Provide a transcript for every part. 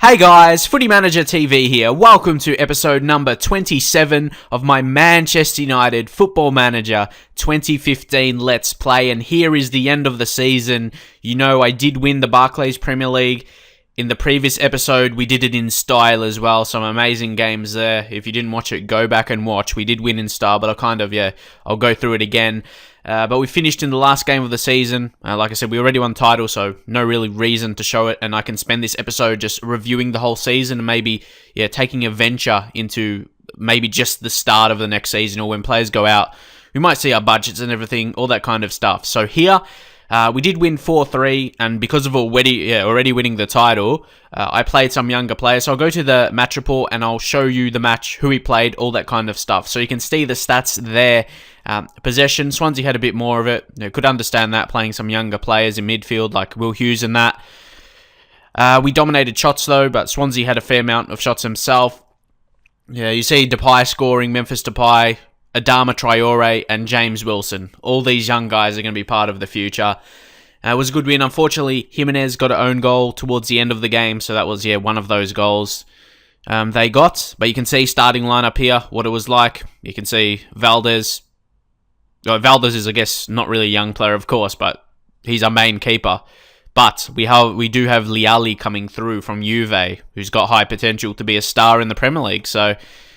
Hey guys, Footy Manager TV here. Welcome to episode number 27 of my Manchester United Football Manager 2015 Let's Play. And here is the end of the season. You know, I did win the Barclays Premier League. In the previous episode, we did it in style as well. Some amazing games there. If you didn't watch it, go back and watch. We did win in style, but I'll go through it again. But we finished in the last game of the season. Like I said, we already won the title, so no really reason to show it. And I can spend this episode just reviewing the whole season and maybe, taking a venture into maybe just the start of the next season or when players go out. We might see our budgets and everything, all that kind of stuff. So here, we did win 4-3, and because of already winning the title, I played some younger players. So I'll go to the match report and I'll show you the match, who we played, all that kind of stuff. So you can see the stats there. Possession, Swansea had a bit more of it. Could understand that, playing some younger players in midfield like Will Hughes and that. We dominated shots though, but Swansea had a fair amount of shots himself. Yeah, you see Depay scoring, Memphis Depay, Adama Traore, and James Wilson. All these young guys are going to be part of the future. It was a good win. Unfortunately, Jimenez got an own goal towards the end of the game, so that was one of those goals they got. But you can see starting lineup here, what it was like. You can see Valdez. Valdez is, I guess, not really a young player, of course, but he's our main keeper. But we do have Liali coming through from Juve, who's got high potential to be a star in the Premier League. So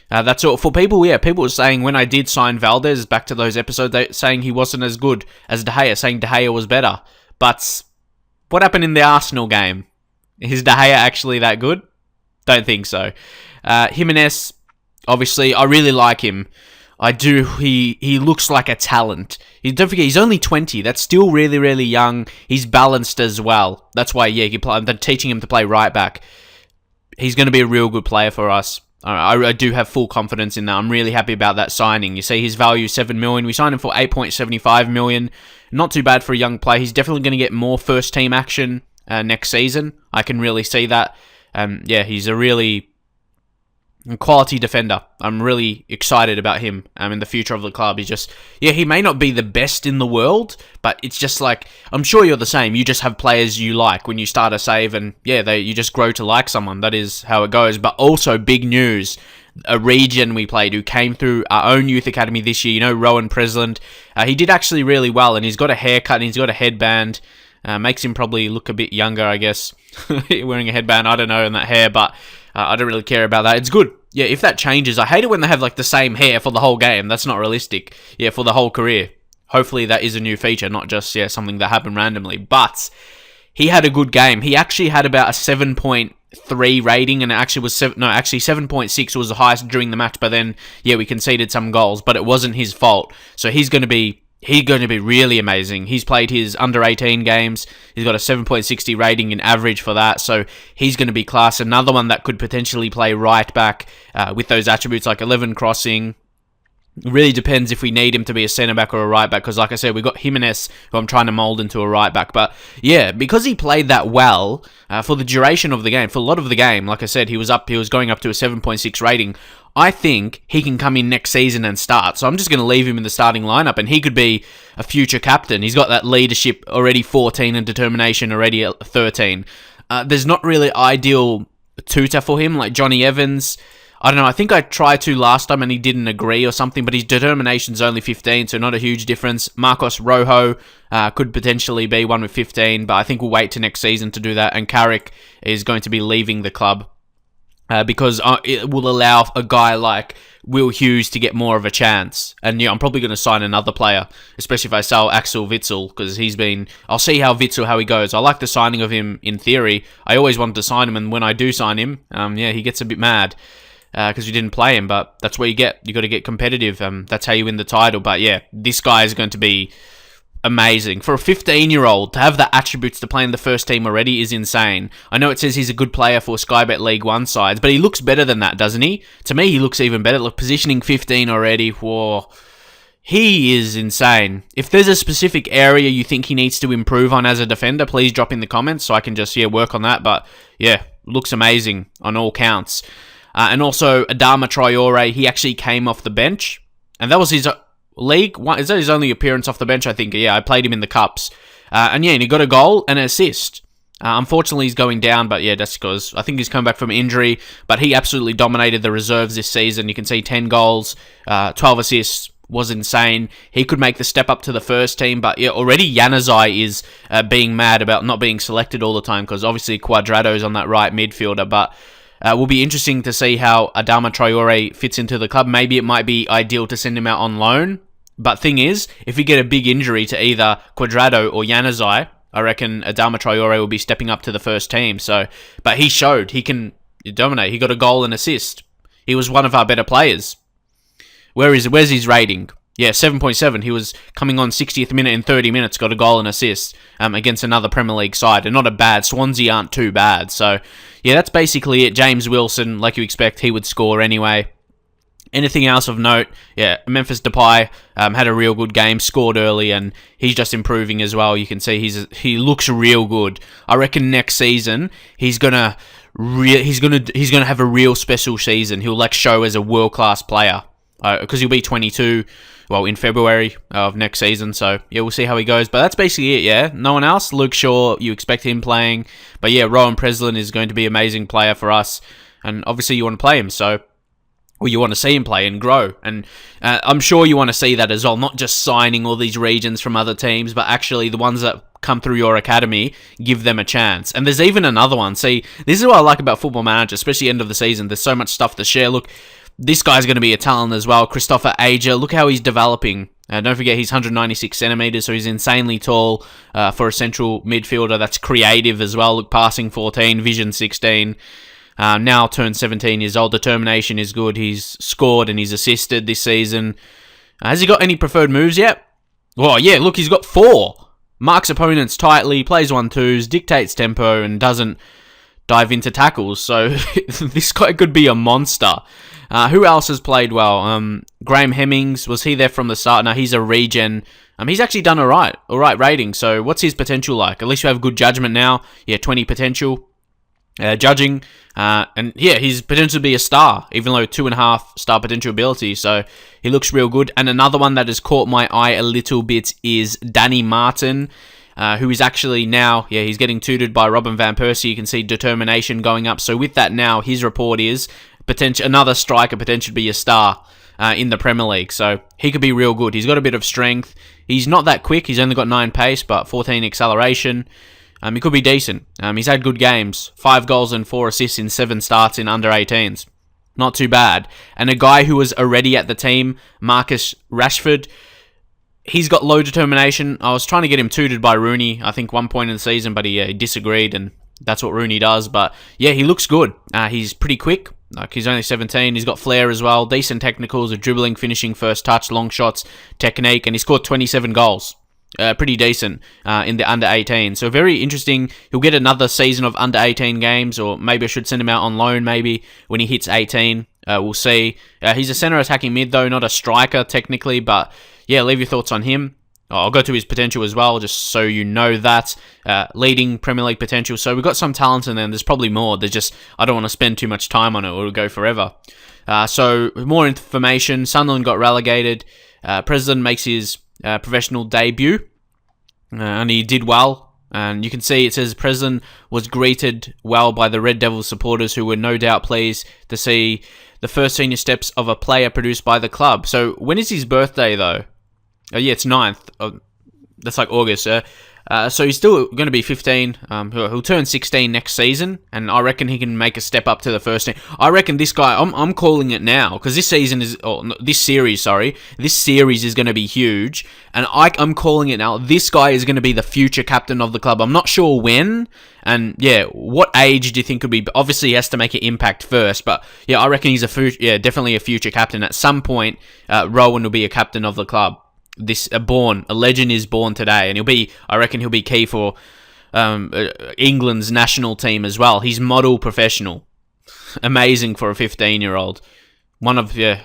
that's all. For people, people were saying when I did sign Valdez, back to those episodes, saying he wasn't as good as De Gea, saying De Gea was better. But what happened in the Arsenal game? Is De Gea actually that good? Don't think so. Jimenez, obviously, I really like him. I do. He looks like a talent. Don't forget, he's only 20. That's still really, really young. He's balanced as well. That's why, I'm teaching him to play right back. He's going to be a real good player for us. I do have full confidence in that. I'm really happy about that signing. You see his value, 7 million. We signed him for 8.75 million. Not too bad for a young player. He's definitely going to get more first-team action next season. I can really see that. He's a really quality defender. I'm really excited about him in the future of the club. He's just, he may not be the best in the world, but it's just like, I'm sure you're the same. You just have players you like when you start a save and you just grow to like someone. That is how it goes. But also big news, a region we played who came through our own youth academy this year, Rowan Presland. He did actually really well, and he's got a haircut and he's got a headband. Makes him probably look a bit younger, I guess. Wearing a headband, I don't know, and that hair, but I don't really care about that. It's good. If that changes. I hate it when they have the same hair for the whole game. That's not realistic. For the whole career. Hopefully that is a new feature, not just something that happened randomly. But he had a good game. He actually had about a 7.3 rating, and it actually was 7.6 was the highest during the match. But then we conceded some goals, but it wasn't his fault. So he's going to be really amazing. He's played his under-18 games. He's got a 7.60 rating in average for that, so he's going to be class. Another one that could potentially play right back with those attributes like 11 crossing. It really depends if we need him to be a centre-back or a right-back, because like I said, we got Jimenez, who I'm trying to mould into a right-back. But because he played that well for the duration of the game, for a lot of the game, like I said, he was going up to a 7.6 rating. I think he can come in next season and start. So I'm just going to leave him in the starting lineup, and he could be a future captain. He's got that leadership already 14 and determination already at 13. There's not really ideal tutor for him, like Johnny Evans. I don't know, I think I tried to last time and he didn't agree or something, but his determination's only 15, so not a huge difference. Marcos Rojo could potentially be one with 15, but I think we'll wait to next season to do that. And Carrick is going to be leaving the club because it will allow a guy like Will Hughes to get more of a chance. And I'm probably going to sign another player, especially if I sell Axel Witsel, because I'll see how he goes. I like the signing of him in theory. I always wanted to sign him, and when I do sign him, he gets a bit mad. Because you didn't play him, but that's what you get. You got to get competitive. That's how you win the title. But this guy is going to be amazing. For a 15-year-old to have the attributes to play in the first team already is insane. I know it says he's a good player for Sky Bet League 1 sides, but he looks better than that, doesn't he? To me, he looks even better. Look, positioning 15 already. Whoa. He is insane. If there's a specific area you think he needs to improve on as a defender, please drop in the comments so I can just work on that. But looks amazing on all counts. And also, Adama Traore, he actually came off the bench. And that was his league. Is that his only appearance off the bench, I think? I played him in the Cups. And he got a goal and an assist. Unfortunately, he's going down, but yeah, that's because I think he's come back from injury. But he absolutely dominated the reserves this season. You can see 10 goals, 12 assists, was insane. He could make the step up to the first team, but yeah, already Januzaj is being mad about not being selected all the time because obviously Cuadrado's on that right midfielder, but will be interesting to see how Adama Traore fits into the club. Maybe it might be ideal to send him out on loan, but thing is, if we get a big injury to either Cuadrado or Januzaj, I reckon Adama Traore will be stepping up to the first team. So, but he showed he can dominate. He got a goal and assist. He was one of our better players. Where's his rating? Yeah, 7.7. He was coming on 60th minute in 30 minutes, got a goal and assist against another Premier League side. And not a bad. Swansea aren't too bad. So, yeah, that's basically it. James Wilson, like you expect, he would score anyway. Anything else of note? Yeah, Memphis Depay had a real good game, scored early, and he's just improving as well. You can see he looks real good. I reckon next season he's gonna have a real special season. He'll show as a world class player because he'll be 22. Well, in February of next season. So yeah, we'll see how he goes. But that's basically it. Yeah, no one else. Luke Shaw, you expect him playing, but yeah, Rowan Preslin is going to be an amazing player for us, and obviously you want to play him. So. Or you want to see him play and grow. And I'm sure you want to see that as well. Not just signing all these regions from other teams, but actually the ones that come through your academy, give them a chance. And there's even another one. See, this is what I like about Football Manager, especially end of the season. There's so much stuff to share. Look, this guy's going to be a talent as well. Christopher Ager. Look how he's developing. Don't forget, he's 196 centimeters, so he's insanely tall for a central midfielder. That's creative as well. Look, passing 14, vision 16. Now turned 17 years old. Determination is good. He's scored and he's assisted this season. Has he got any preferred moves yet? Oh, yeah, look, he's got 4. Marks opponents tightly, plays 1-2s, dictates tempo, and doesn't dive into tackles. So this guy could be a monster. Who else has played well? Graham Hemmings, was he there from the start? No, he's a regen. He's actually done all right rating. So what's his potential like? At least you have good judgment now. Yeah, 20 potential. Judging, and yeah, his potential to be a star, even though 2.5 star potential ability, so he looks real good. And another one that has caught my eye a little bit is Danny Martin, who is actually now, yeah, he's getting tutored by Robin Van Persie. You can see determination going up. So with that now, his report is another striker potentially be a star in the Premier League. So he could be real good. He's got a bit of strength. He's not that quick. He's only got 9 pace, but 14 acceleration. He could be decent. He's had good games. 5 goals and 4 assists in 7 starts in under 18s. Not too bad. And a guy who was already at the team, Marcus Rashford, he's got low determination. I was trying to get him tutored by Rooney, I think, one point in the season, but he disagreed, and that's what Rooney does. But yeah, he looks good. He's pretty quick. He's only 17. He's got flair as well. Decent technicals of dribbling, finishing, first touch, long shots, technique, and he scored 27 goals. Pretty decent in the under 18. So very interesting. He'll get another season of under 18 games, or maybe I should send him out on loan maybe when he hits 18. We'll see. He's a centre attacking mid though, not a striker technically, but yeah, leave your thoughts on him. I'll go to his potential as well, just so you know that. Leading Premier League potential. So we've got some talent in there. There's probably more. There's just, I don't want to spend too much time on it or it'll go forever. So more information. Sunderland got relegated. President makes his professional debut, and he did well. And you can see it says President was greeted well by the Red Devils supporters, who were no doubt pleased to see the first senior steps of a player produced by the club. So when is his birthday though? Oh yeah, it's 9th. That's like August. So he's still going to be 15. He'll turn 16 next season, and I reckon he can make a step up to the first team. I reckon this guy, I'm calling it now, because this series is going to be huge, and I'm calling it now. This guy is going to be the future captain of the club. I'm not sure when, and yeah, what age do you think could be? Obviously, he has to make an impact first, but yeah, I reckon he's definitely a future captain. At some point, Rowan will be a captain of the club. A legend is born today, and I reckon he'll be key for England's national team as well. He's model professional. Amazing for a 15-year-old. One of the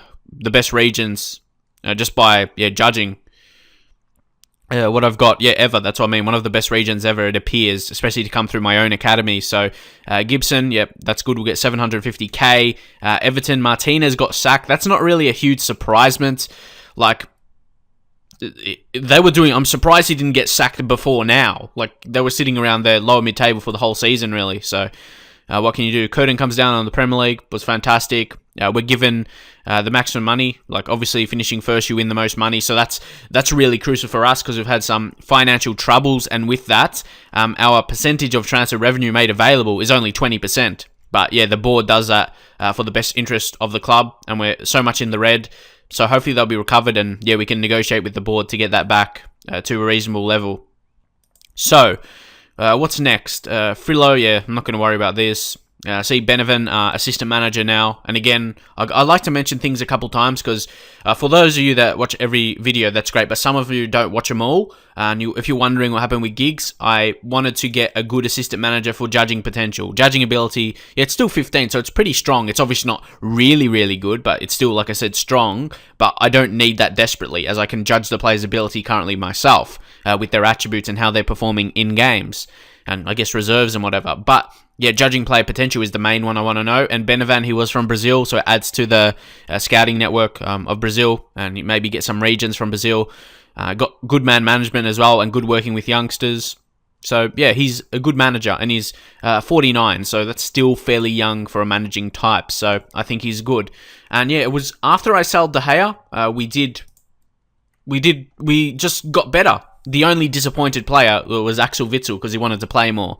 best regions, just by judging what I've got ever. That's what I mean. One of the best regions ever, it appears, especially to come through my own academy. So Gibson, that's good. We'll get 750k. Everton, Martinez got sacked. That's not really a huge surprisement. they were doing. I'm surprised he didn't get sacked before now. Like, they were sitting around the lower mid table for the whole season, really. So, what can you do? Curtin comes down on the Premier League, was fantastic. We're given the maximum money. Like, obviously, finishing first, you win the most money. So that's really crucial for us because we've had some financial troubles, and with that, our percentage of transfer revenue made available is only 20%. But yeah, the board does that for the best interest of the club, and we're so much in the red. So hopefully they'll be recovered, and yeah, we can negotiate with the board to get that back to a reasonable level. So, what's next? Frillo, yeah, I'm not going to worry about this. See Benavan, assistant manager now. And again, I like to mention things a couple times because for those of you that watch every video, that's great. But some of you don't watch them all. And if you're wondering what happened with Giggs, I wanted to get a good assistant manager for judging potential. Judging ability, yeah, it's still 15, so it's pretty strong. It's obviously not really, really good, but it's still, like I said, strong. But I don't need that desperately, as I can judge the player's ability currently myself with their attributes and how they're performing in games. And I guess reserves and whatever. But yeah, judging player potential is the main one I want to know. And Benavan, he was from Brazil, so it adds to the scouting network of Brazil, and maybe get some regions from Brazil. Got good man management as well, and good working with youngsters. So yeah, he's a good manager, and he's 49, so that's still fairly young for a managing type. So I think he's good. And yeah, it was after I sold De Gea, we just got better. The only disappointed player was Axel Witsel because he wanted to play more.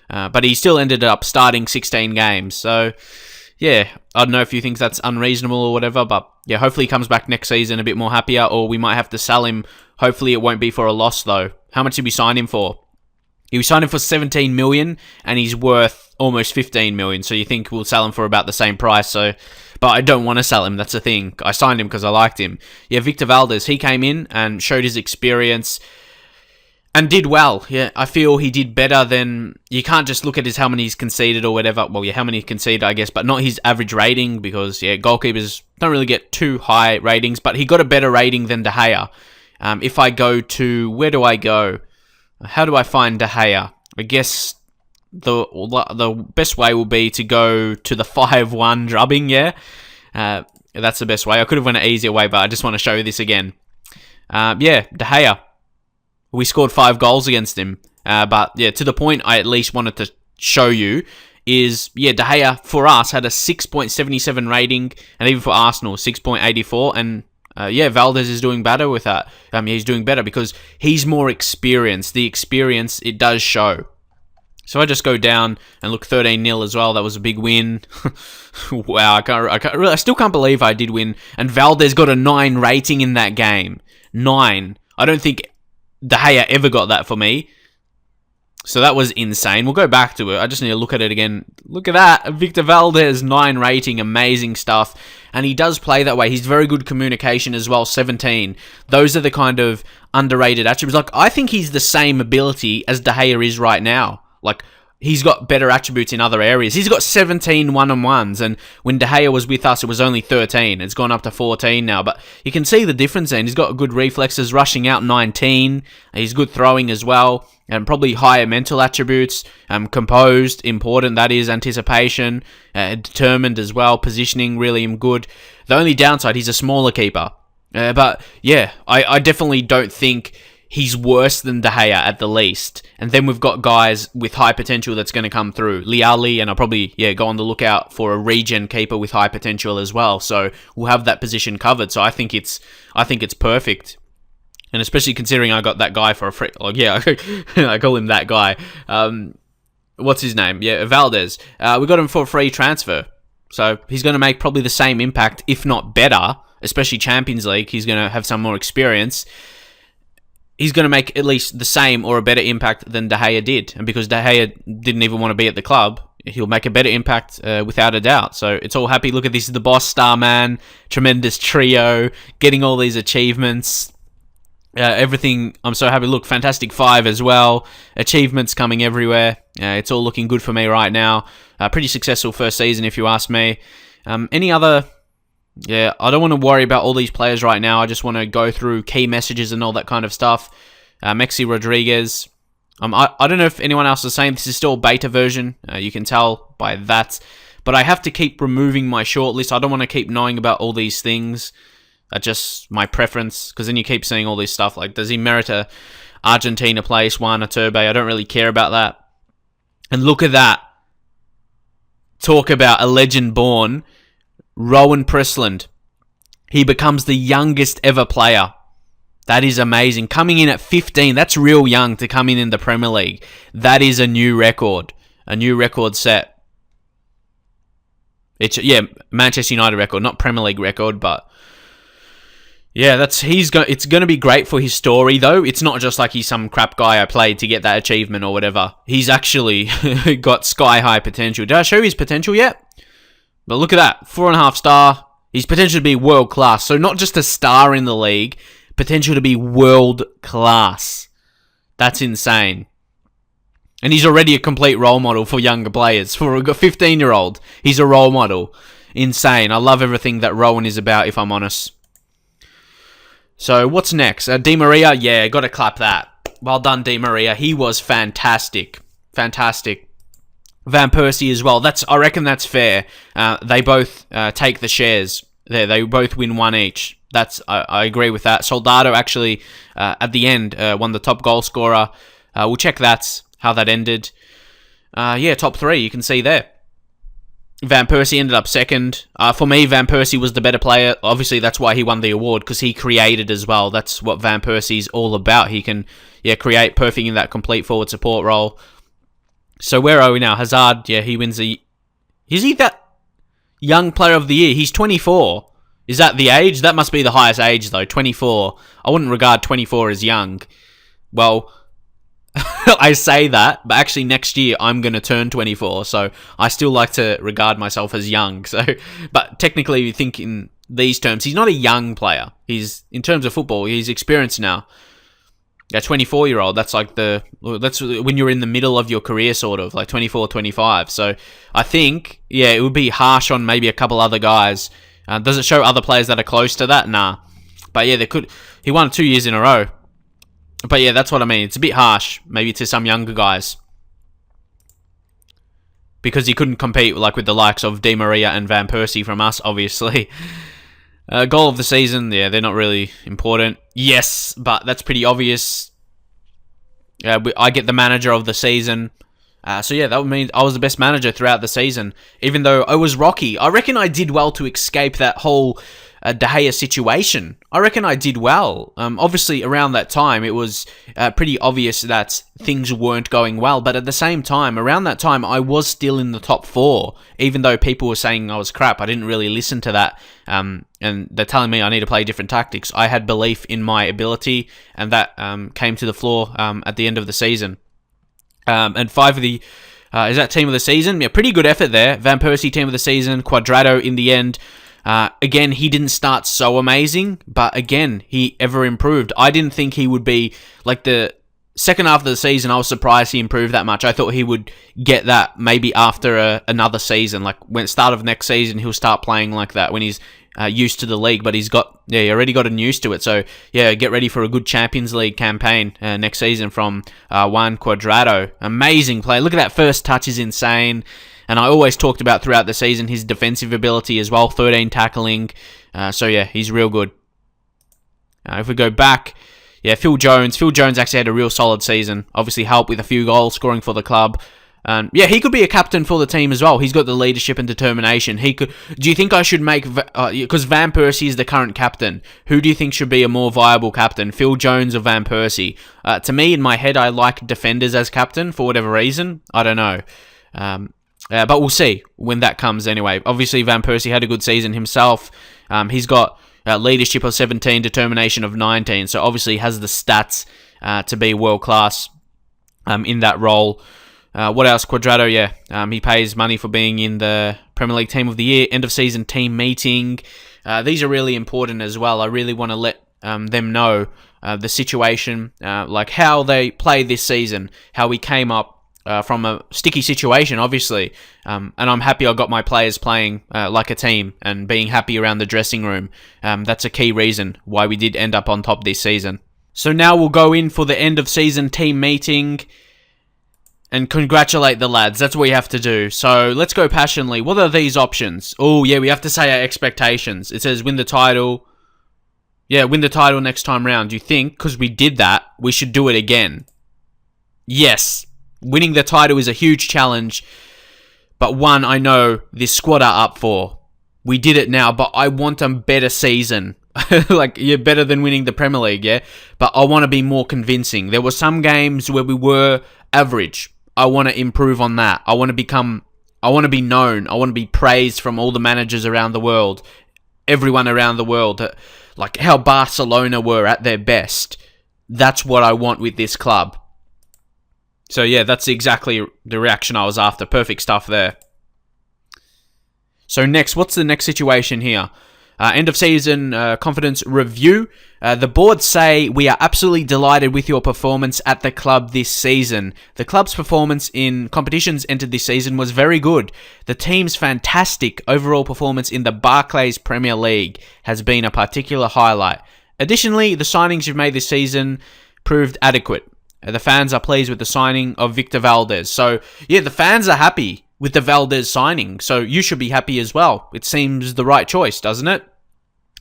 But he still ended up starting 16 games. So, yeah, I don't know if you think that's unreasonable or whatever, but yeah, hopefully he comes back next season a bit more happier, or we might have to sell him. Hopefully it won't be for a loss, though. How much did we sign him for? We signed him for 17 million, and he's worth almost 15 million, so you think we'll sell him for about the same price, so... But I don't want to sell him, that's the thing. I signed him because I liked him. Yeah, Victor Valdez, he came in and showed his experience... And did well. Yeah, I feel he did better than... You can't just look at how many he's conceded or whatever. Well, yeah, how many he conceded, I guess, but not his average rating because, yeah, goalkeepers don't really get too high ratings, but he got a better rating than De Gea. If I go to... Where do I go? How do I find De Gea? I guess the best way will be to go to the 5-1 drubbing, yeah? That's the best way. I could have went an easier way, but I just want to show you this again. Yeah, De Gea. We scored 5 goals against him. But yeah, to the point I at least wanted to show you is, yeah, De Gea for us had a 6.77 rating, and even for Arsenal, 6.84. And yeah, Valdez is doing better with that. He's doing better because he's more experienced. The experience, it does show. So I just go down and look 13-0 as well. That was a big win. Wow, I still can't believe I did win. And Valdez got a 9 rating in that game. 9. I don't think De Gea ever got that for me. So that was insane. We'll go back to it. I just need to look at it again. Look at that. Victor Valdez, 9 rating. Amazing stuff. And he does play that way. He's very good communication as well. 17. Those are the kind of underrated attributes. Like, I think he's the same ability as De Gea is right now. Like, he's got better attributes in other areas. He's got 17 one-on-ones, and when De Gea was with us, it was only 13. It's gone up to 14 now, but you can see the difference then. He's got good reflexes, rushing out 19. He's good throwing as well, and probably higher mental attributes. Composed, important, that is, anticipation, determined as well, positioning, really good. The only downside, he's a smaller keeper. But yeah, I definitely don't think he's worse than De Gea at the least. And then we've got guys with high potential that's going to come through. Liali, and I'll probably go on the lookout for a regen keeper with high potential as well. So we'll have that position covered. So I think it's perfect. And especially considering I got that guy for a free... Like, yeah, I call him that guy. What's his name? Yeah, Valdez. We got him for a free transfer. So he's going to make probably the same impact, if not better, especially Champions League. He's going to have some more experience. He's going to make at least the same or a better impact than De Gea did. And because De Gea didn't even want to be at the club, he'll make a better impact without a doubt. So it's all happy. Look at this, the boss, star man, tremendous trio, getting all these achievements. Everything, I'm so happy. Look, Fantastic 5 as well. Achievements coming everywhere. It's all looking good for me right now. Pretty successful first season, if you ask me. Any other... Yeah, I don't want to worry about all these players right now. I just want to go through key messages and all that kind of stuff. Maxi Rodriguez. I don't know if anyone else is saying this is still a beta version. You can tell by that. But I have to keep removing my shortlist. I don't want to keep knowing about all these things. That's just my preference, because then you keep seeing all this stuff like, does he merit a Argentina place, Juan Iturbe? I don't really care about that. And look at that. Talk about a legend born. Rowan Presland. He becomes the youngest ever player. That is amazing. Coming in at 15, that's real young to come in the Premier League. That is a new record. A new record set. It's Manchester United record, not Premier League record, but yeah, it's going to be great for his story though. It's not just like he's some crap guy I played to get that achievement or whatever. He's actually got sky high potential. Did I show you his potential yet? But look at that, 4.5 star. His potential to be world class. So not just a star in the league, potential to be world class. That's insane. And he's already a complete role model for younger players. For a 15-year-old, he's a role model. Insane. I love everything that Rowan is about, if I'm honest. So, what's next? Di Maria, yeah, got to clap that. Well done, Di Maria. He was fantastic. Fantastic. Van Persie as well. I reckon that's fair. They both take the shares. They both win one each. I agree with that. Soldado actually, at the end, won the top goal scorer. We'll check how that ended. Top 3, you can see there. Van Persie ended up second. For me, Van Persie was the better player. Obviously, that's why he won the award, because he created as well. That's what Van Persie's all about. He can create perfect in that complete forward support role. So where are we now? Hazard, he wins the... Is he that young player of the year? He's 24. Is that the age? That must be the highest age, though, 24. I wouldn't regard 24 as young. Well... I say that, but actually next year I'm going to turn 24, so I still like to regard myself as young. But technically, you think in these terms, he's not a young player. In terms of football, he's experienced now. A 24-year-old, that's when you're in the middle of your career, sort of, like 24, 25. So I think, it would be harsh on maybe a couple other guys. Does it show other players that are close to that? Nah. But he won 2 years in a row. But that's what I mean. It's a bit harsh, maybe to some younger guys. Because he couldn't compete with the likes of Di Maria and Van Persie from us, obviously. Goal of the season, they're not really important. Yes, but that's pretty obvious. I get the manager of the season. That would mean I was the best manager throughout the season. Even though I was rocky. I reckon I did well to escape that whole... De Gea situation. I reckon I did well. Obviously, around that time, it was pretty obvious that things weren't going well. But at the same time, around that time, I was still in the top 4. Even though people were saying I was crap, I didn't really listen to that. And they're telling me I need to play different tactics. I had belief in my ability, and that came to the floor at the end of the season. And 5 of the... is that team of the season? Yeah, pretty good effort there. Van Persie, team of the season. Cuadrado in the end. Again, he didn't start so amazing, but again, he ever improved. I didn't think he would be, the second half of the season, I was surprised he improved that much. I thought he would get that maybe after another season, when start of next season, he'll start playing like that when he's used to the league, but he already gotten used to it. So, get ready for a good Champions League campaign next season from Juan Cuadrado. Amazing play. Look at that first touch, is insane. And I always talked about throughout the season his defensive ability as well, 13 tackling. He's real good. If we go back, Phil Jones. Phil Jones actually had a real solid season. Obviously helped with a few goals scoring for the club. He could be a captain for the team as well. He's got the leadership and determination. Do you think I should make... Because Van Persie is the current captain. Who do you think should be a more viable captain? Phil Jones or Van Persie? To me, in my head, I like defenders as captain for whatever reason. I don't know. But we'll see when that comes anyway. Obviously, Van Persie had a good season himself. He's got leadership of 17, determination of 19. So obviously he has the stats to be world-class in that role. What else? Cuadrado, he pays money for being in the Premier League Team of the Year, end-of-season team meeting. These are really important as well. I really want to let them know the situation, how they played this season, how we came up from a sticky situation, obviously. And I'm happy I got my players playing like a team and being happy around the dressing room. That's a key reason why we did end up on top this season. So now we'll go in for the end-of-season team meeting and congratulate the lads. That's what we have to do. So let's go passionately. What are these options? Oh, we have to say our expectations. It says win the title, Yeah, win the title next time round. Do you think, because we did that, we should do it again? Yes. Winning the title is a huge challenge, but one I know this squad are up for. We did it now, but I want a better season. Like, you're better than winning the Premier League, yeah? But I want to be more convincing. There were some games where we were average. I want to improve on that. I want to be known. I want to be praised from all the managers around the world. Everyone around the world. Like how Barcelona were at their best. That's what I want with this club. So yeah, that's exactly the reaction I was after. Perfect stuff there. So next, what's the next situation here? End of season confidence review. The board say, we are absolutely delighted with your performance at the club this season. The club's performance in competitions entered this season was very good. The team's fantastic overall performance in the Barclays Premier League has been a particular highlight. Additionally, the signings you've made this season proved adequate. The fans are pleased with the signing of Victor Valdez. So, yeah, the fans are happy with the Valdez signing, so you should be happy as well. It seems the right choice, doesn't it?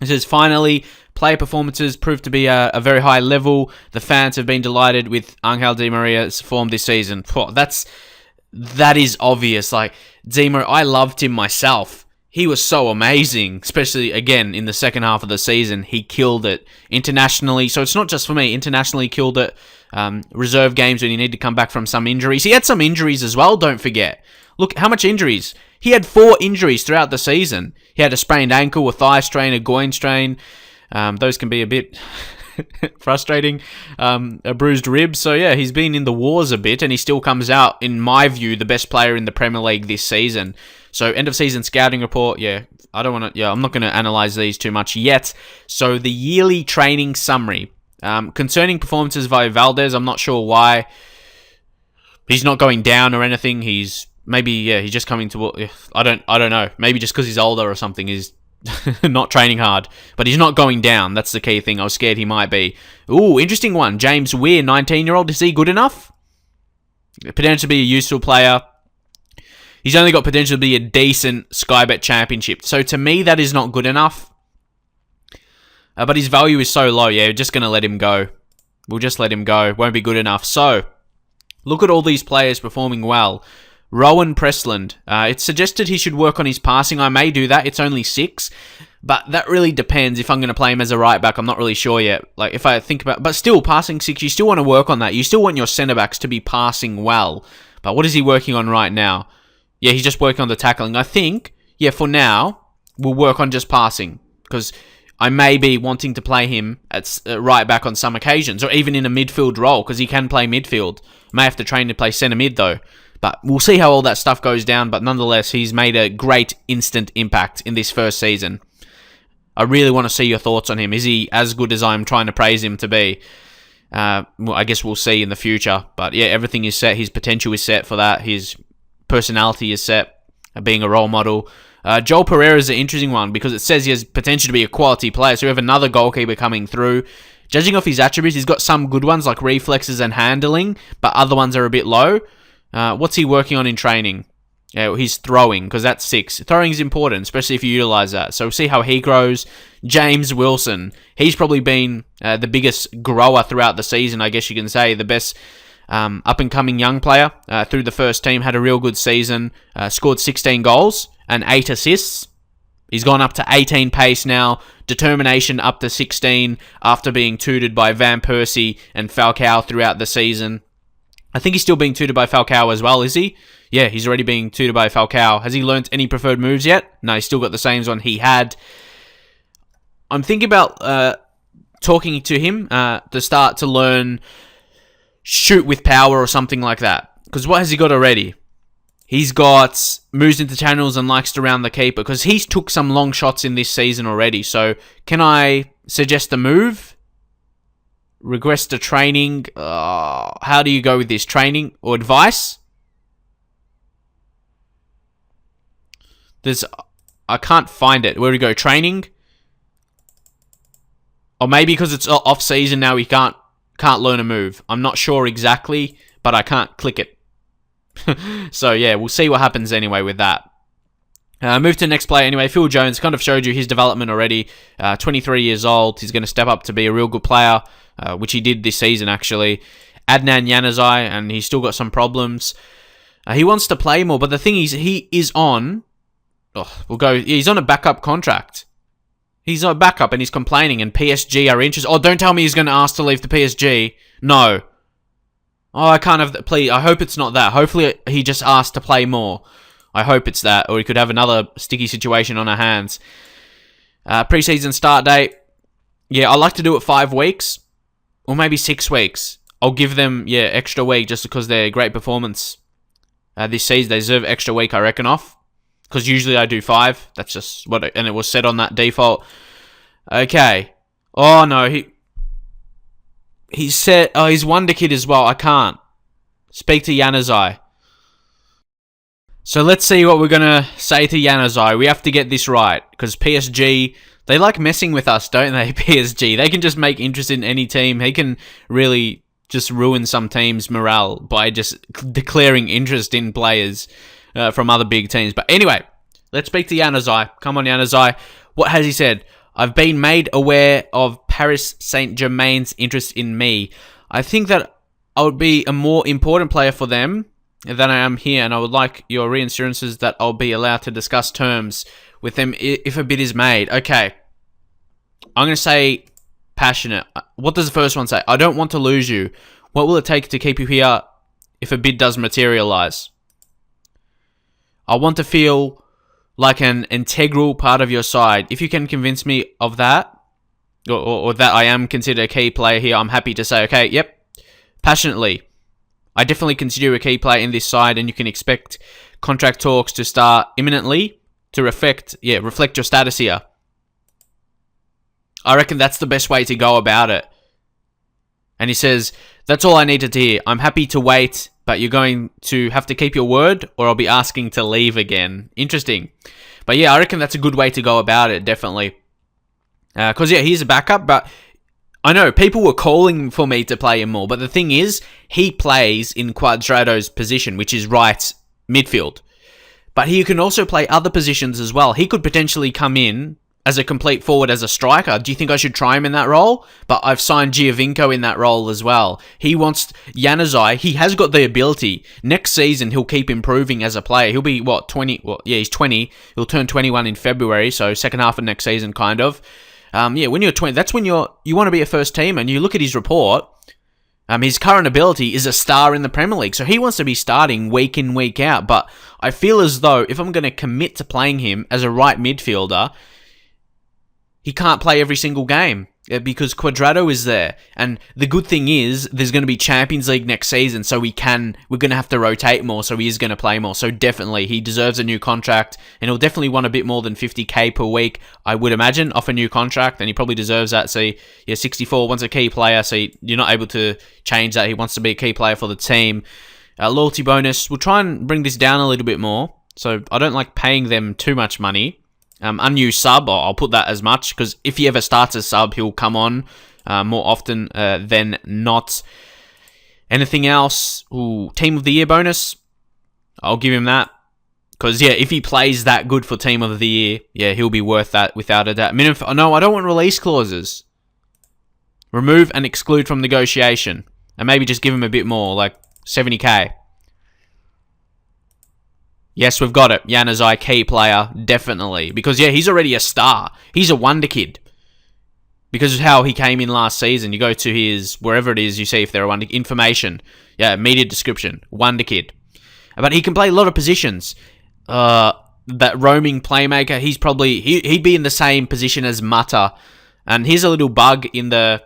It says, finally, player performances proved to be a very high level. The fans have been delighted with Angel Di Maria's form this season. That is obvious. Like, Di Maria, I loved him myself. He was so amazing, especially, again, in the second half of the season. He killed it internationally. So it's not just for me. Internationally, killed it. Reserve games when he needed to come back from some injuries. He had some injuries as well, don't forget. Look, how much injuries? He had 4 injuries throughout the season. He had a sprained ankle, a thigh strain, a groin strain. Those can be a bit frustrating. A bruised rib. So yeah, he's been in the wars a bit, and he still comes out, in my view, the best player in the Premier League this season. So end of season scouting report. Yeah, I'm not going to analyze these too much yet. So the yearly training summary. Concerning performances by Valdez, I'm not sure why he's not going down or anything. He's just coming to. I don't know. Maybe just because he's older or something. He's not training hard, but he's not going down. That's the key thing. I was scared he might be. Ooh, interesting one. James Weir, 19-year-old. Is he good enough? Potential to be a useful player. He's only got potential to be a decent Sky Bet Championship. So to me, that is not good enough. But his value is so low. Yeah, we're just going to let him go. We'll just let him go. Won't be good enough. So, look at all these players performing well. Rowan Pressland. It's suggested he should work on his passing. I may do that. It's only 6. But that really depends if I'm going to play him as a right back. I'm not really sure yet. Like, if I think about... But still, passing 6, you still want to work on that. You still want your centre-backs to be passing well. But what is he working on right now? Yeah, he's just working on the tackling. I think, yeah, for now, we'll work on just passing. Because I may be wanting to play him at right back on some occasions. Or even in a midfield role, because he can play midfield. May have to train to play centre mid, though. But we'll see how all that stuff goes down. But nonetheless, he's made a great instant impact in this first season. I really want to see your thoughts on him. Is he as good as I'm trying to praise him to be? Well, I guess we'll see in the future. But yeah, everything is set. His potential is set for that. His personality is set. Being a role model. Joel Pereira is an interesting one because it says he has potential to be a quality player. So we have another goalkeeper coming through. Judging off his attributes, he's got some good ones like reflexes and handling. But other ones are a bit low. What's he working on in training? Yeah, he's throwing, because that's 6. Throwing is important, especially if you utilize that. So we'll see how he grows. James Wilson. He's probably been the biggest grower throughout the season, I guess you can say. The best up-and-coming young player through the first team. Had a real good season. Scored 16 goals and 8 assists. He's gone up to 18 pace now. Determination up to 16 after being tutored by Van Persie and Falcao throughout the season. I think he's still being tutored by Falcao as well, is he? Yeah, he's already being tutored by Falcao. Has he learnt any preferred moves yet? No, he's still got the same one he had. I'm thinking about talking to him to start to learn shoot with power or something like that. Because what has he got already? He's got moves into channels and likes to round the keeper. Because he's took some long shots in this season already. So, can I suggest a move? Regress to training. How do you go with this? Training or advice? I can't find it. Where do we go? Training? Or maybe because it's off season now, we can't learn a move. I'm not sure exactly, but I can't click it. So yeah, we'll see what happens anyway with that. Move to the next player anyway. Phil Jones kind of showed you his development already. 23 years old. He's going to step up to be a real good player, which he did this season actually. Adnan Januzaj, and he's still got some problems. He wants to play more, but the thing is, he is on... he's on a backup contract. He's on a backup and he's complaining, and PSG are interested. Oh, don't tell me he's going to ask to leave the PSG. No. Oh, I can't have that. Please, I hope it's not that. Hopefully he just asked to play more. I hope it's that, or he could have another sticky situation on our hands. Preseason start date. Yeah, I like to do it 5 weeks, or maybe 6 weeks. I'll give them, extra week just because they're great performance this season. They deserve extra week, I reckon, off. Because usually I do 5. That's just what, and it was set on that default. Okay. Oh, no, he's set. Oh, he's Wonder Kid as well. I can't. Speak to Januzaj. So let's see what we're going to say to Januzaj. We have to get this right, because PSG, they like messing with us, don't they, PSG? They can just make interest in any team. He can really just ruin some teams' morale by just declaring interest in players from other big teams. But anyway, let's speak to Januzaj. Come on, Januzaj. What has he said? I've been made aware of Paris Saint-Germain's interest in me. I think that I would be a more important player for them than I am here, and I would like your reassurances that I'll be allowed to discuss terms with them if a bid is made. Okay. I'm going to say passionate. What does the first one say? I don't want to lose you. What will it take to keep you here if a bid does materialize? I want to feel like an integral part of your side. If you can convince me of that, or that I am considered a key player here, I'm happy to say, okay, yep, passionately. I definitely consider you a key player in this side, and you can expect contract talks to start imminently to reflect your status here. I reckon that's the best way to go about it. And he says, that's all I needed to hear. I'm happy to wait, but you're going to have to keep your word, or I'll be asking to leave again. Interesting. But yeah, I reckon that's a good way to go about it, definitely. Because he's a backup, but I know people were calling for me to play him more, but the thing is, he plays in Cuadrado's position, which is right midfield. But he can also play other positions as well. He could potentially come in as a complete forward, as a striker. Do you think I should try him in that role? But I've signed Giovinco in that role as well. He wants Januzaj. He has got the ability. Next season, he'll keep improving as a player. He'll be, 20? Well, yeah, he's 20. He'll turn 21 in February, so second half of next season, kind of. When you're 20, that's when you want to be a first team, and you look at his report. His current ability is a star in the Premier League, so he wants to be starting week in, week out. But I feel as though if I'm going to commit to playing him as a right midfielder, he can't play every single game because Cuadrado is there. And the good thing is there's going to be Champions League next season, so we're going to have to rotate more, so he is going to play more. So definitely, he deserves a new contract, and he'll definitely want a bit more than 50k per week, I would imagine, off a new contract, and he probably deserves that. So, 64 wants a key player, so you're not able to change that. He wants to be a key player for the team. Loyalty bonus, we'll try and bring this down a little bit more, so I don't like paying them too much money. Unused sub, I'll put that as much, because if he ever starts as sub, he'll come on more often than not. Anything else? Ooh, Team of the Year bonus. I'll give him that. Because, if he plays that good for Team of the Year, he'll be worth that without a doubt. No, I don't want release clauses. Remove and exclude from negotiation. And maybe just give him a bit more, like 70k. Yes, we've got it. Januzaj, key player, definitely. Because, he's already a star. He's a wonder kid. Because of how he came in last season. You go to his, wherever it is, you see if they're a wonder information. Media description. Wonder kid. But he can play a lot of positions. That roaming playmaker, he'd be in the same position as Mata. And here's a little bug in the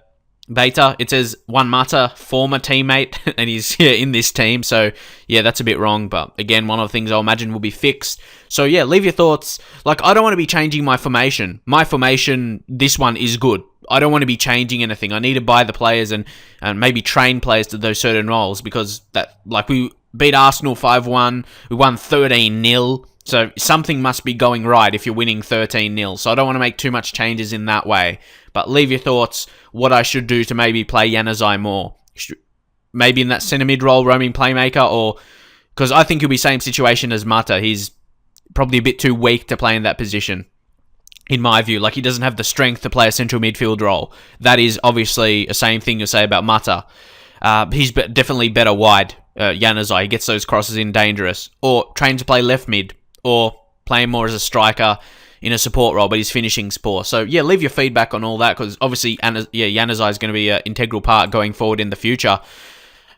beta. It says one Mata, former teammate, and he's in this team. So, that's a bit wrong. But again, one of the things I'll imagine will be fixed. So, leave your thoughts. Like, I don't want to be changing my formation. My formation, this one is good. I don't want to be changing anything. I need to buy the players and maybe train players to those certain roles, because we beat Arsenal 5-1. We won 13-0. So something must be going right if you're winning 13-0. So I don't want to make too much changes in that way. But leave your thoughts what I should do to maybe play Januzaj more. Maybe in that centre mid role, roaming playmaker, or because I think he'll be same situation as Mata. He's probably a bit too weak to play in that position, in my view. Like, he doesn't have the strength to play a central midfield role. That is obviously the same thing you'll say about Mata. He's definitely better wide, Januzaj. He gets those crosses in dangerous. Or trained to play left mid, or playing more as a striker in a support role, but his finishing's poor. So, yeah, leave your feedback on all that, because obviously, Januzaj is going to be an integral part going forward in the future.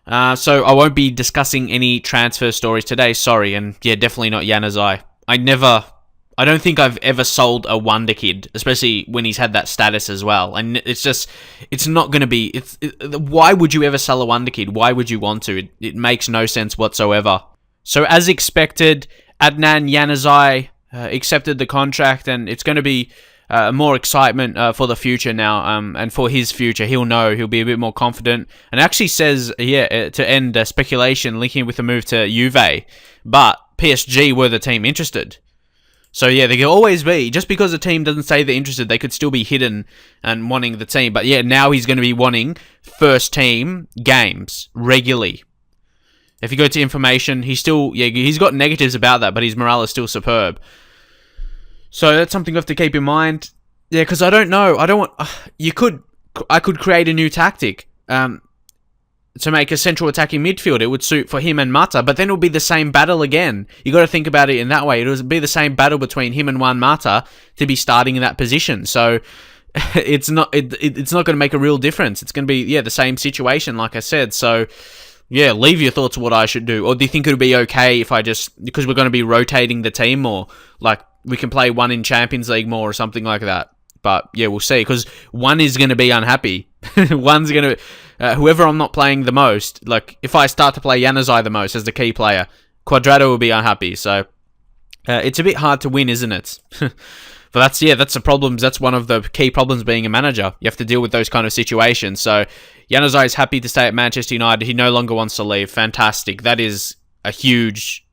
So I won't be discussing any transfer stories today, sorry, and yeah, definitely not Januzaj. I don't think I've ever sold a wonder kid, especially when he's had that status as well. And it's not going to be, why would you ever sell a wonder kid? Why would you want to? It makes no sense whatsoever. So as expected, Adnan Januzaj accepted the contract, and it's going to be more excitement for the future now, and for his future. He'll be a bit more confident, and actually says, to end speculation linking with the move to Juve, but PSG were the team interested. So yeah, they could always be, just because a team doesn't say they're interested, they could still be hidden and wanting the team. But yeah, now he's going to be wanting first team games regularly. If you go to information, he's got negatives about that, but his morale is still superb. So that's something you have to keep in mind. Yeah, because I don't know. I could create a new tactic to make a central attacking midfield. It would suit for him and Mata, but then it would be the same battle again. You got to think about it in that way. It would be the same battle between him and Juan Mata to be starting in that position. So it's not going to make a real difference. It's going to be the same situation, like I said. So yeah, leave your thoughts on what I should do. Or do you think it would be okay if I because we're going to be rotating the team more, like we can play one in Champions League more or something like that? But yeah, we'll see, because one is going to be unhappy. One's going to... whoever I'm not playing the most, like if I start to play Januzaj the most as the key player, Cuadrado will be unhappy. So it's a bit hard to win, isn't it? But that's the problems. That's one of the key problems being a manager. You have to deal with those kind of situations. So Januzaj is happy to stay at Manchester United. He no longer wants to leave. Fantastic. That is a huge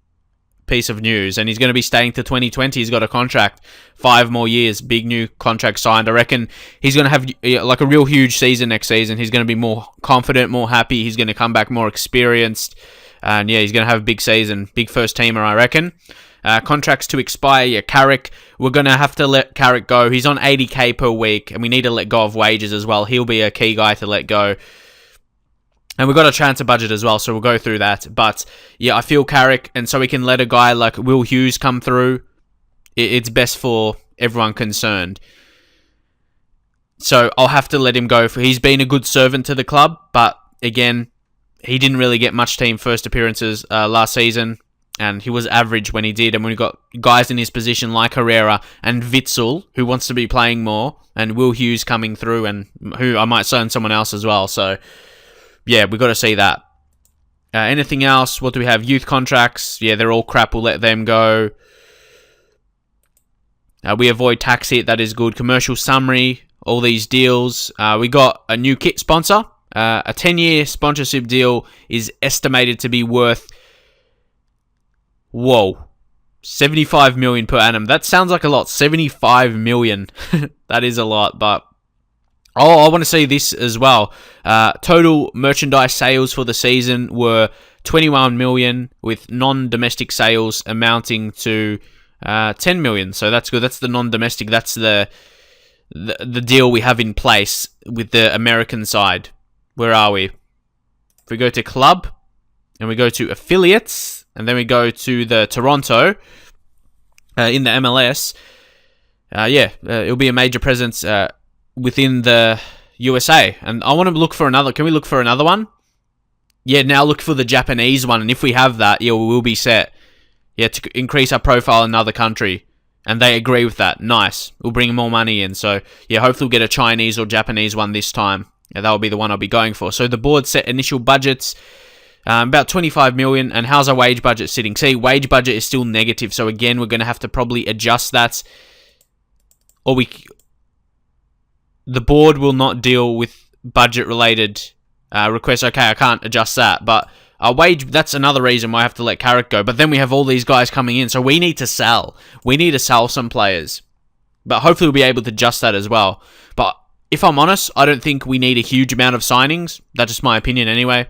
piece of news, and he's going to be staying to 2020. He's got a contract, 5 more years, big new contract signed. I reckon he's going to have like a real huge season next season. He's going to be more confident, more happy. He's going to come back more experienced, and yeah, he's going to have a big season, big first teamer, I reckon. Contracts to expire. Yeah, Carrick, we're going to have to let Carrick go. He's on 80k per week, and we need to let go of wages as well. He'll be a key guy to let go. And we've got a transfer budget as well, so we'll go through that. But yeah, I feel Carrick, and so we can let a guy like Will Hughes come through. It's best for everyone concerned. So I'll have to let him go. He's been a good servant to the club, but again, he didn't really get much team first appearances last season, and he was average when he did. And when we got guys in his position like Herrera and Witsel, who wants to be playing more, and Will Hughes coming through, and who I might sign someone else as well. So yeah, we've got to see that. Anything else? What do we have? Youth contracts. Yeah, they're all crap. We'll let them go. We avoid tax hit. That is good. Commercial summary. All these deals. We got a new kit sponsor. A 10-year sponsorship deal is estimated to be worth... 75 million per annum. That sounds like a lot. 75 million. That is a lot, but... Oh, I want to see this as well. Total merchandise sales for the season were 21 million, with non-domestic sales amounting to 10 million. So that's good. That's the non-domestic. That's the deal we have in place with the American side. Where are we? If we go to club, and we go to affiliates, and then we go to the Toronto in the MLS, it'll be a major presence within the USA. And I want to look for another. Can we look for another one? Yeah, now look for the Japanese one. And if we have that, yeah, we will be set. Yeah, to increase our profile in another country. And they agree with that. Nice. We'll bring more money in. So, yeah, hopefully we'll get a Chinese or Japanese one this time. Yeah, that'll be the one I'll be going for. So the board set initial budgets, about 25 million. And how's our wage budget sitting? See, wage budget is still negative. So again, we're going to have to probably adjust that. Or the board will not deal with budget-related requests. Okay, I can't adjust that. But our wage, that's another reason why I have to let Carrick go. But then we have all these guys coming in. So we need to sell. We need to sell some players. But hopefully we'll be able to adjust that as well. But if I'm honest, I don't think we need a huge amount of signings. That's just my opinion anyway.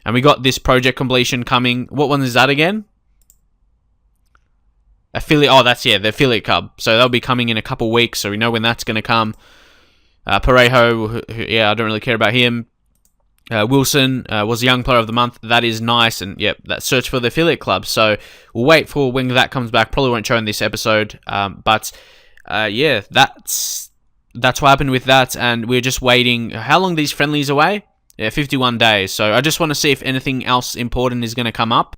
And we got this project completion coming. What one is that again? affiliate. Oh, the affiliate club. So they'll be coming in a couple weeks, so we know when that's going to come. Parejo, I don't really care about him. Wilson was Young Player of the Month. That is nice, and yep, that search for the affiliate club. So we'll wait for when that comes back. Probably won't show in this episode, but that's what happened with that, and we're just waiting. How long are these friendlies away? Yeah, 51 days. So I just want to see if anything else important is going to come up.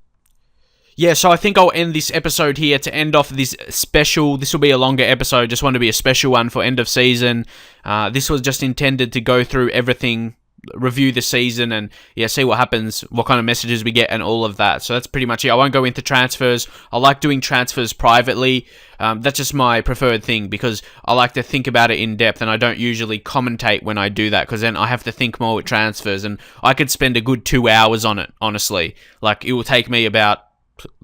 Yeah, so I think I'll end this episode here to end off this special. This will be a longer episode. Just want to be a special one for end of season. This was just intended to go through everything, review the season, and see what happens, what kind of messages we get, and all of that. So that's pretty much it. I won't go into transfers. I like doing transfers privately. That's just my preferred thing, because I like to think about it in depth, and I don't usually commentate when I do that, because then I have to think more with transfers, and I could spend a good 2 hours on it, honestly. Like, it will take me about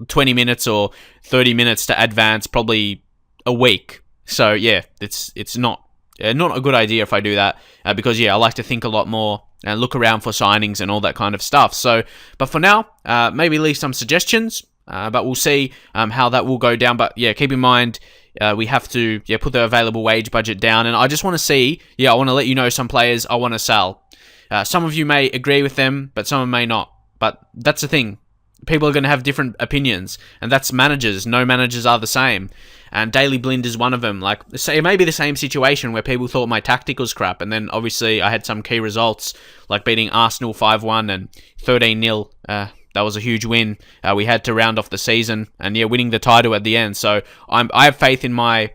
20 minutes or 30 minutes to advance, probably a week. So yeah, it's not a good idea if I do that, because I like to think a lot more and look around for signings and all that kind of stuff. So, but for now, maybe leave some suggestions, but we'll see how that will go down. But keep in mind, we have to put the available wage budget down, and I just want to see, I want to let you know some players I want to sell. Some of you may agree with them, but some may not. But that's the thing. People are going to have different opinions, and that's managers. No managers are the same, and Daley Blind is one of them. Like, say, it may be the same situation where people thought my tactic was crap, and then obviously I had some key results, like beating Arsenal 5-1 and 13-0. That was a huge win. We had to round off the season, and winning the title at the end. So I have faith in my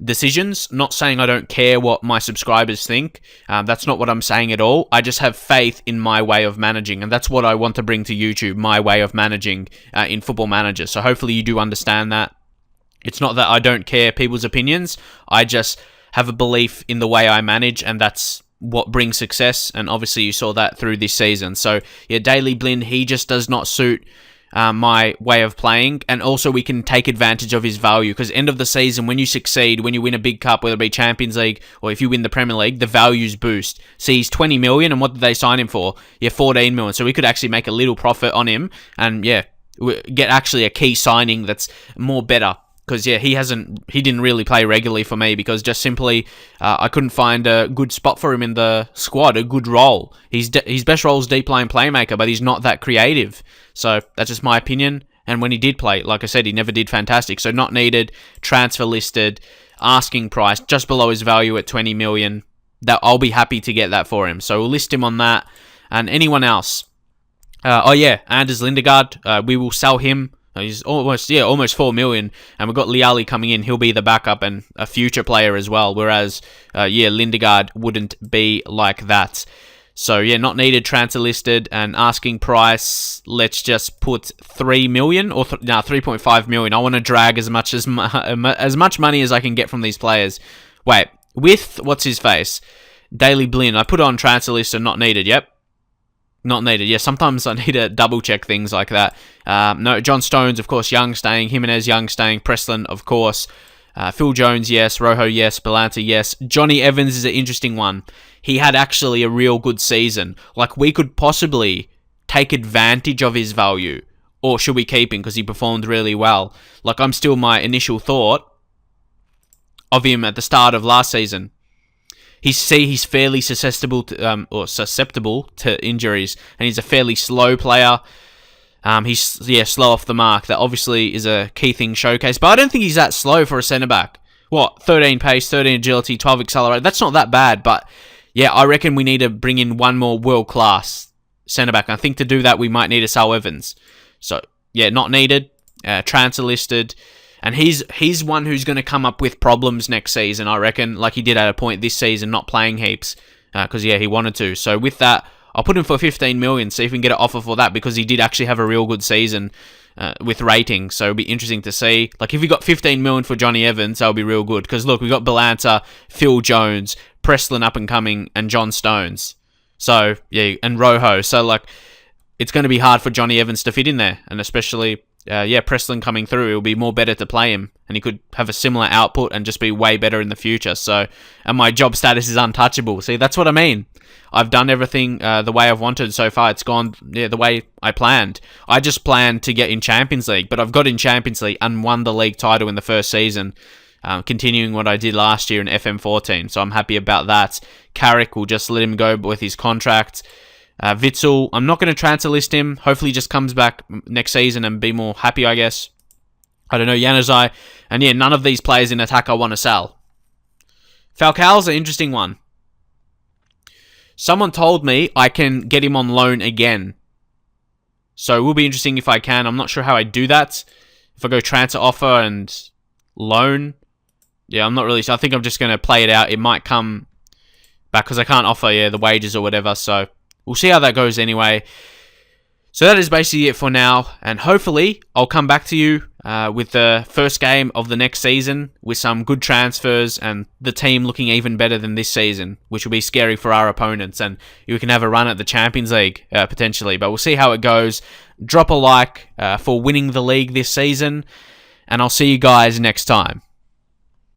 decisions. Not saying I don't care what my subscribers think. That's not what I'm saying at all. I just have faith in my way of managing, and that's what I want to bring to YouTube, my way of managing in Football Manager. So hopefully you do understand that. It's not that I don't care people's opinions. I just have a belief in the way I manage, and that's what brings success. And obviously you saw that through this season. So Daley Blind, he just does not suit my way of playing, and also we can take advantage of his value, because end of the season, when you succeed, when you win a big cup, whether it be Champions League or if you win the Premier League, the values boost. See, he's 20 million, and what did they sign him for? 14 million. So we could actually make a little profit on him, and get actually a key signing that's more better. Because he didn't really play regularly for me, because just simply I couldn't find a good spot for him in the squad, a good role. His best role is deep line playmaker, but he's not that creative. So that's just my opinion. And when he did play, like I said, he never did fantastic. So not needed, transfer listed, asking price just below his value at 20 million. That I'll be happy to get that for him. So we'll list him on that. And anyone else? Anders Lindegaard. We will sell him. He's almost 4 million, and we've got Liali coming in. He'll be the backup and a future player as well, whereas, Lindegaard wouldn't be like that. So, not needed, transfer listed, and asking price, let's just put 3 million, or 3.5 million. I want to drag as much money as I can get from these players. Wait, with, what's his face? Daley Blind, I put it on transfer list and not needed, yep. Not needed. Yeah, sometimes I need to double check things like that. No, John Stones, of course, Young staying. Jimenez, Young staying. Preston, of course. Phil Jones, yes. Rojo, yes. Balanta, yes. Johnny Evans is an interesting one. He had actually a real good season. Like, we could possibly take advantage of his value. Or should we keep him because he performed really well? Like, I'm still my initial thought of him at the start of last season. He's fairly susceptible to injuries, and he's a fairly slow player. He's slow off the mark. That obviously is a key thing showcased, but I don't think he's that slow for a centre back. 13 pace, 13 agility, 12 accelerate. That's not that bad, but I reckon we need to bring in one more world class centre back. I think to do that we might need to sell Evans. So not needed. Transfer listed. And he's one who's going to come up with problems next season, I reckon, like he did at a point this season, not playing heaps, because he wanted to. So with that, I'll put him for 15 million, see if we can get an offer for that, because he did actually have a real good season with rating. So it'll be interesting to see. Like, if we got 15 million for Johnny Evans, that'll be real good. Because look, we got Balanta, Phil Jones, Preston up and coming, and John Stones. So and Rojo. So like, it's going to be hard for Johnny Evans to fit in there, and especially Preston coming through, it will be more better to play him, and he could have a similar output and just be way better in the future. So, and my job status is untouchable. See, that's what I mean. I've done everything the way I've wanted so far. It's gone the way I planned. I just planned to get in Champions League, but I've got in Champions League and won the league title in the first season, continuing what I did last year in FM14. So I'm happy about that. Carrick will just let him go with his contract. Witsel, I'm not going to transfer list him. Hopefully he just comes back next season and be more happy, I guess. I don't know, Januzaj. And yeah, none of these players in attack I want to sell. Falcao's an interesting one. Someone told me I can get him on loan again. So it will be interesting if I can. I'm not sure how I do that. If I go transfer offer and loan. Yeah, I'm not really sure. I think I'm just going to play it out. It might come back because I can't offer the wages or whatever. So we'll see how that goes anyway. So that is basically it for now. And hopefully I'll come back to you with the first game of the next season with some good transfers and the team looking even better than this season, which will be scary for our opponents. And you can have a run at the Champions League potentially. But we'll see how it goes. Drop a like for winning the league this season. And I'll see you guys next time.